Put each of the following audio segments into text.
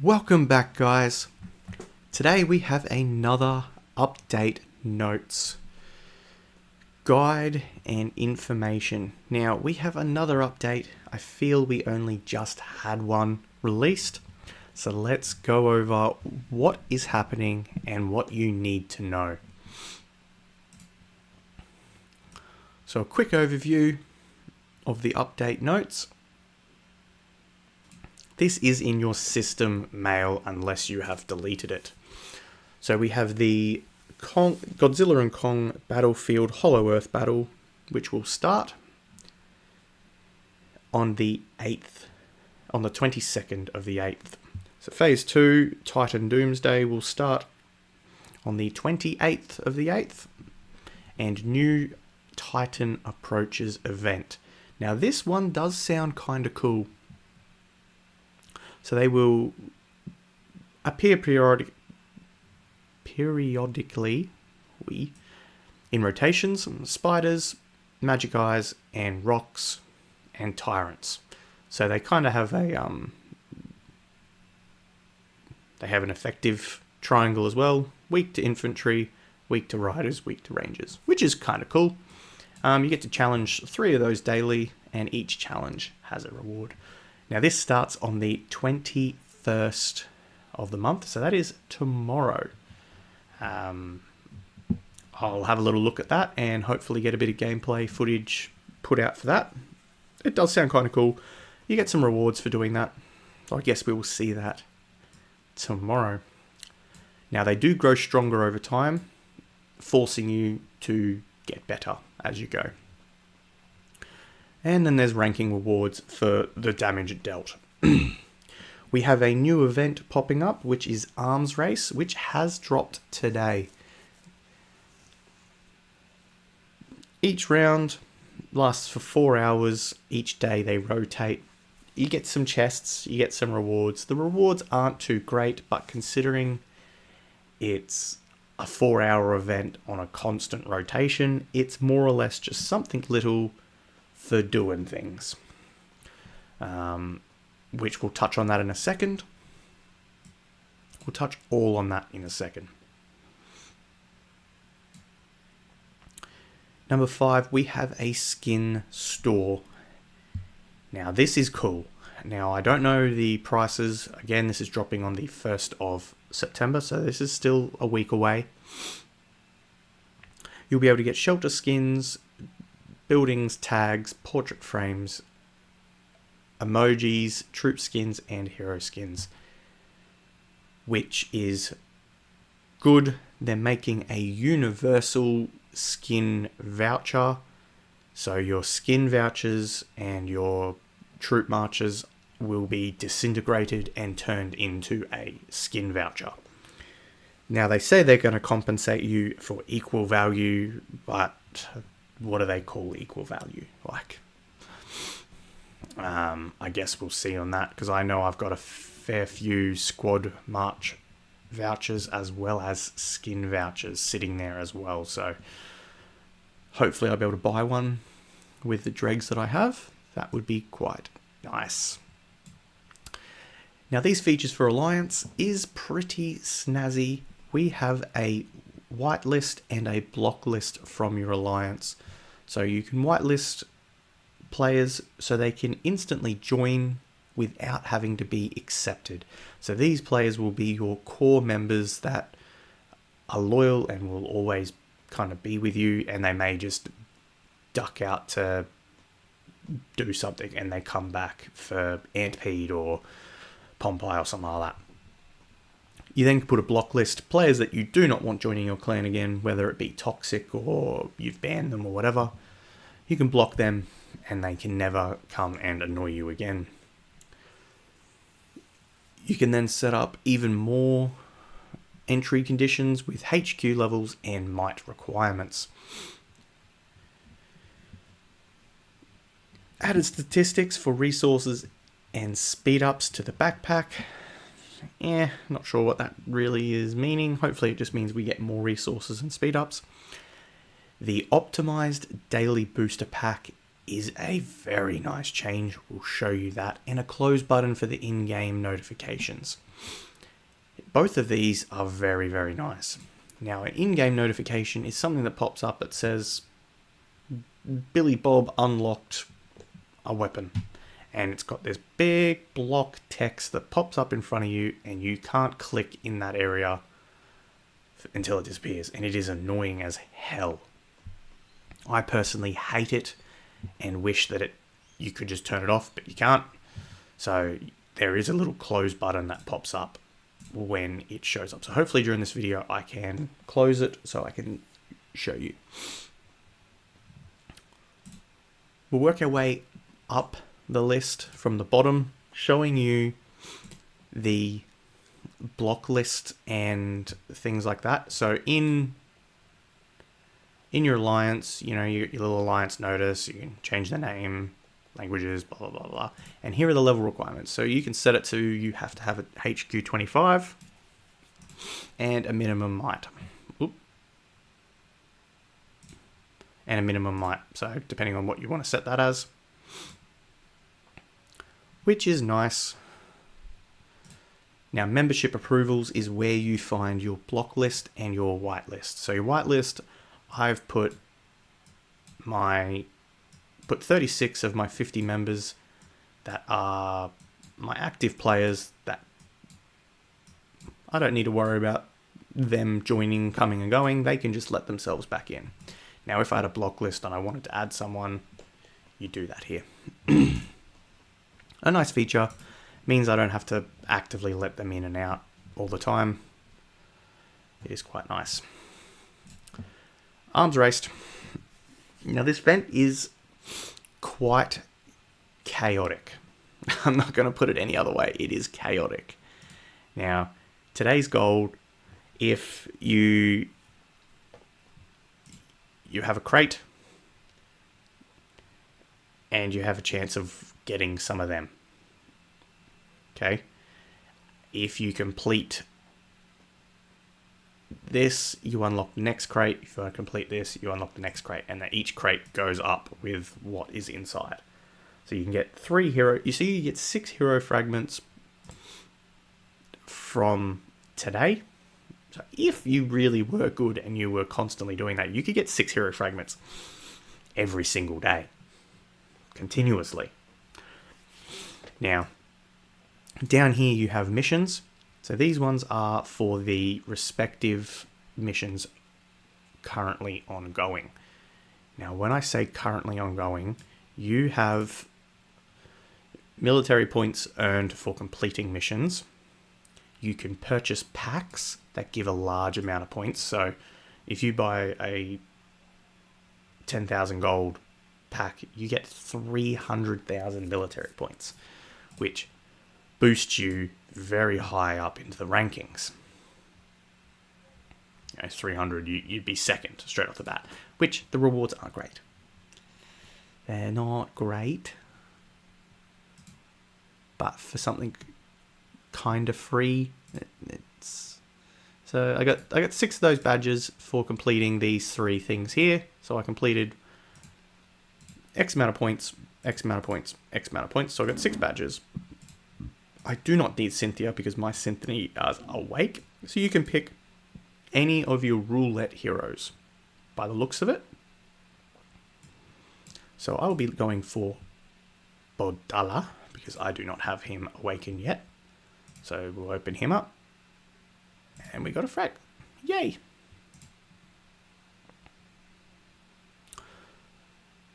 Welcome back, guys. Today we have another update notes guide and information. Now we have another update. I feel we only just had one released, so let's go over what is happening and what you need to know. So a quick overview of the update notes. This is in your system mail unless you have deleted it. So we have the Godzilla and Kong Battlefield Hollow Earth battle, which will start on the 8th, on the 22nd of the 8th. So Phase 2, Titan Doomsday, will start on the 28th of the 8th, and New Titan Approaches event. Now this one does sound kind of cool. So they will appear periodically in rotations, spiders, magic eyes, and rocks, and tyrants. So they kind of have a they have an effective triangle as well. Weak to infantry, weak to riders, weak to rangers, which is kind of cool. You get to challenge 3 of those daily, and each challenge has a reward. Now this starts on the 21st of the month, so that is tomorrow. I'll have a little look at that and hopefully get a bit of gameplay footage put out for that. It does sound kind of cool. You get some rewards for doing that. So I guess we will see that tomorrow. Now they do grow stronger over time, forcing you to get better as you go. And then there's ranking rewards for the damage dealt. We have a new event popping up, which is Arms Race, which has dropped today. Each round lasts for 4 hours. Each day they rotate. You get some chests, you get some rewards. The rewards aren't too great, but considering it's a 4-hour event on a constant rotation, it's more or less just something little for doing things, which we'll touch on that in a second. We'll touch all on that in a second. Number 5, we have a skin store. Now this is cool. Now I don't know the prices. Again, this is dropping on the 1st of September, so this is still a week away. You'll be able to get shelter skins, buildings, tags, portrait frames, emojis, troop skins, and hero skins, which is good. They're making a universal skin voucher, so your skin vouchers and your troop marches will be disintegrated and turned into a skin voucher. Now they say they're going to compensate you for equal value, but what do they call equal value? Like, I guess we'll see on that, because I know I've got a fair few squad march vouchers as well as skin vouchers sitting there as well. So hopefully I'll be able to buy one with the dregs that I have. That would be quite nice. Now these features for Alliance is pretty snazzy. We have a whitelist and a block list from your Alliance. So you can whitelist players so they can instantly join without having to be accepted. So these players will be your core members that are loyal and will always kind of be with you, and they may just duck out to do something and they come back for Antpede or Pompeii or something like that. You then can put a block list, players that you do not want joining your clan again, whether it be toxic or you've banned them or whatever. You can block them and they can never come and annoy you again. You can then set up even more entry conditions with HQ levels and might requirements. Added statistics for resources and speed ups to the backpack. Not sure what that really is meaning. Hopefully it just means we get more resources and speed ups. The optimized daily booster pack is a very nice change. We'll show you that. And a close button for the in-game notifications. Both of these are very, very nice. Now, an in-game notification is something that pops up that says Billy Bob unlocked a weapon. And it's got this big block text that pops up in front of you, and you can't click in that area until it disappears. And it is annoying as hell. I personally hate it and wish that you could just turn it off, but you can't. So there is a little close button that pops up when it shows up. So hopefully during this video I can close it so I can show you. We'll work our way up the list from the bottom, showing you the block list and things like that. So in your alliance, you know, your little alliance notice, you can change the name, languages, blah, blah, blah, blah. And here are the level requirements. So you can set it to, you have to have a HQ 25 and a minimum might. Oop. And a minimum might. So depending on what you want to set that as, which is nice. Now, membership approvals is where you find your block list and your white list. So your white list, I've put 36 of my 50 members that are my active players that I don't need to worry about them joining, coming and going. They can just let themselves back in. Now, if I had a block list and I wanted to add someone, you do that here. A nice feature, means I don't have to actively let them in and out all the time. It is quite nice. Arms raced. Now this vent is quite chaotic. I'm not going to put it any other way. It is chaotic. Now, today's gold, if you have a crate and you have a chance of getting some of them. Okay. If you complete this, you unlock the next crate. If you complete this, you unlock the next crate. And that each crate goes up with what is inside. So you can get 3 hero. You see, you get 6 hero fragments from today. So if you really were good and you were constantly doing that, you could get 6 hero fragments every single day. Continuously. Now, down here you have missions. So these ones are for the respective missions currently ongoing. Now, when I say currently ongoing, you have military points earned for completing missions. You can purchase packs that give a large amount of points. So if you buy a 10,000 gold pack, you get 300,000 military points, which boosts you very high up into the rankings. You know, 300, you'd be second straight off the bat, which the rewards aren't great. They're not great, but for something kind of free, it's... So I got 6 of those badges for completing these 3 things here. So I completed X amount of points, X amount of points, X amount of points. So I got 6 badges. I do not need Cynthia because my Cynthia is awake. So you can pick any of your roulette heroes by the looks of it. So I will be going for Bodala because I do not have him awakened yet. So we'll open him up. And we got a frag. Yay!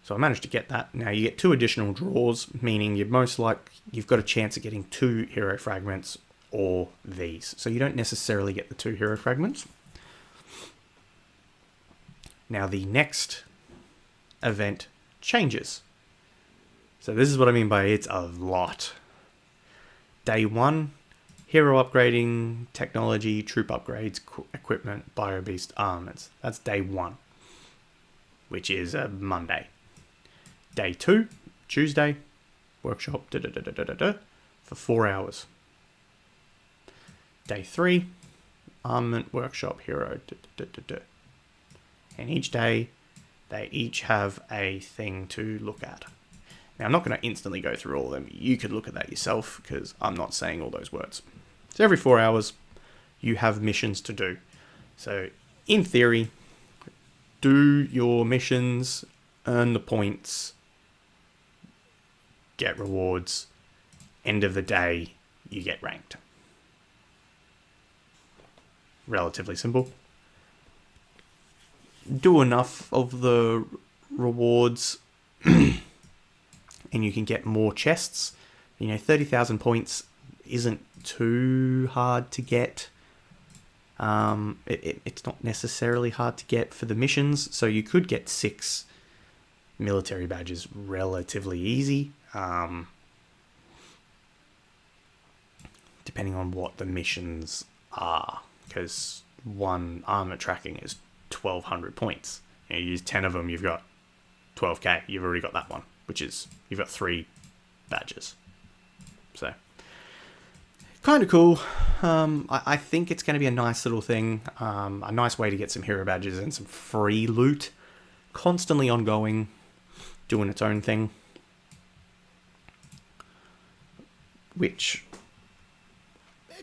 So I managed to get that. Now you get 2 additional draws, meaning you've got a chance of getting 2 hero fragments or these. So you don't necessarily get the 2 hero fragments. Now the next event changes. So this is what I mean by it's a lot. Day 1, hero upgrading, technology, troop upgrades, equipment, bio beast armaments. That's day 1, which is a Monday. Day 2, Tuesday, workshop for 4 hours. Day 3, armament, workshop, hero. And each day They each have a thing to look at. Now, I'm not going to instantly go through all of them. You could look at that yourself, because I'm not saying all those words. So every 4 hours, you have missions to do. So, in theory, do your missions, earn the points, get rewards. End of the day, you get ranked. Relatively simple. Do enough of the rewards and you can get more chests. 30,000 points isn't too hard to get. It's not necessarily hard to get for the missions, so you could get 6 military badges relatively easy, depending on what the missions are, because one armor tracking is 1,200 points. You use 10 of them, you've got 12k. You've already got that one, which is, you've got 3 badges. So, kind of cool. I think it's going to be a nice little thing, a nice way to get some hero badges and some free loot, constantly ongoing, doing its own thing, which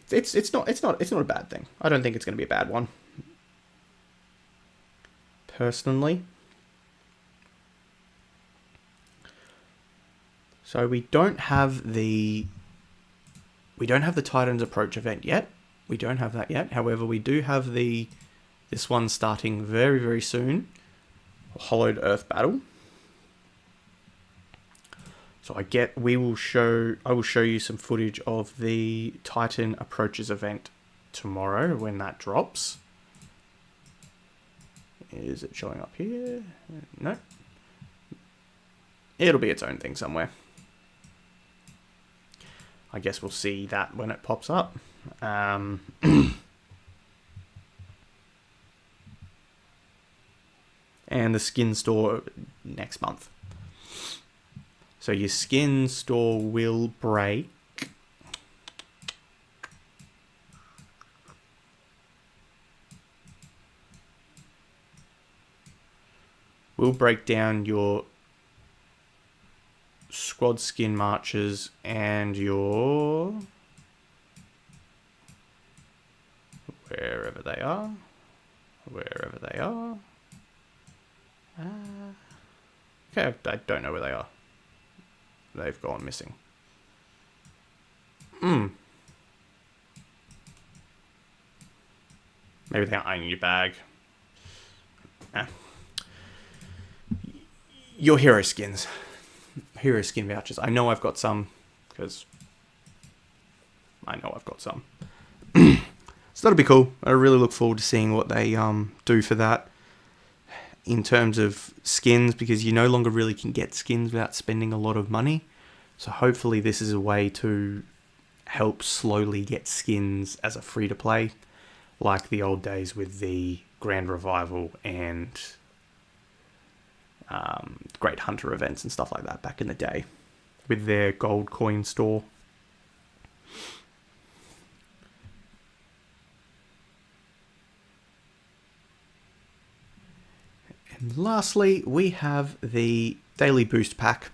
it's not a bad thing. I don't think it's going to be a bad one, personally. So we don't have the Titans Approach event yet. We don't have that yet. However, we do have this one starting very, very soon. Hollowed Earth Battle. So I will show you some footage of the Titan Approaches event tomorrow when that drops. Is it showing up here? No. It'll be its own thing somewhere. I guess we'll see that when it pops up. And the skin store next month. So your skin store will break. We'll break down your squad skin marches and your wherever they are. Okay, I don't know where they are. They've gone missing. Maybe they aren't in your bag. Your hero skins. Hero skin vouchers. I know I've got some, because I know I've got some. So that'll be cool. I really look forward to seeing what they do for that in terms of skins, because you no longer really can get skins without spending a lot of money. So hopefully this is a way to help slowly get skins as a free-to-play, like the old days with the Grand Revival and Great Hunter events and stuff like that back in the day with their gold coin store. And lastly, we have the Daily Boost Pack.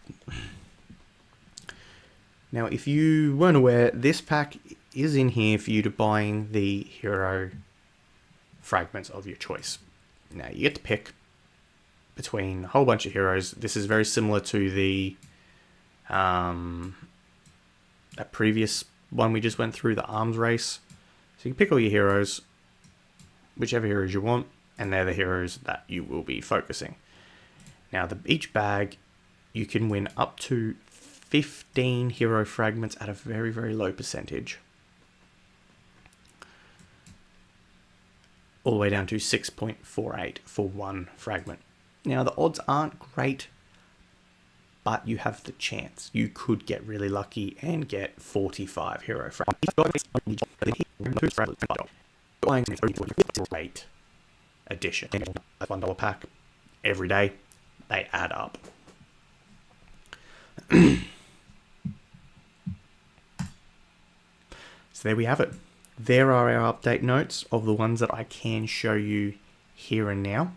Now, if you weren't aware, this pack is in here for you to buying the hero fragments of your choice. Now, you get to pick between a whole bunch of heroes. This is very similar to the a previous one we just went through, the arms race. So you can pick all your heroes, whichever heroes you want, and they're the heroes that you will be focusing. Now, each bag, you can win up to 15 hero fragments at a very, very low percentage. All the way down to 6.48 for one fragment. Now, the odds aren't great, but you have the chance. You could get really lucky and get 45 hero fragments. Great addition. $1 pack every day. They add up. So there we have it. There are our update notes of the ones that I can show you here and now.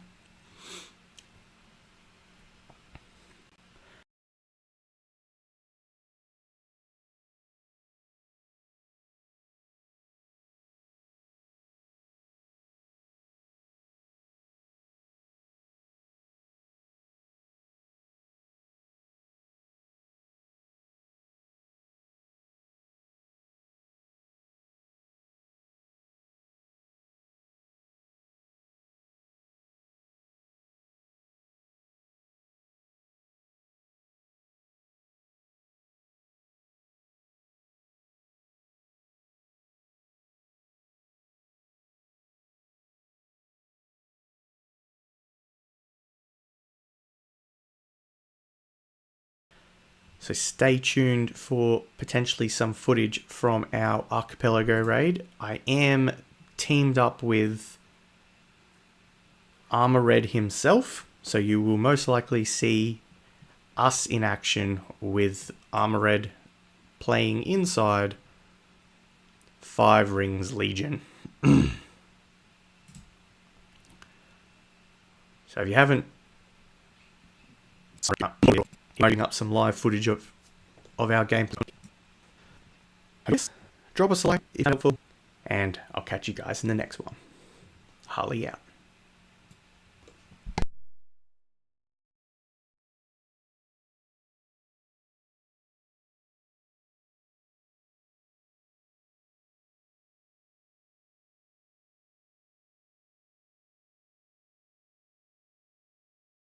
So stay tuned for potentially some footage from our Archipelago raid. I am teamed up with Armor Red himself, so you will most likely see us in action with Armor Red playing inside 5 Rings Legion. So if you haven't, loading up some live footage of our gameplay, I guess drop us a like if helpful, and I'll catch you guys in the next one. Harley out.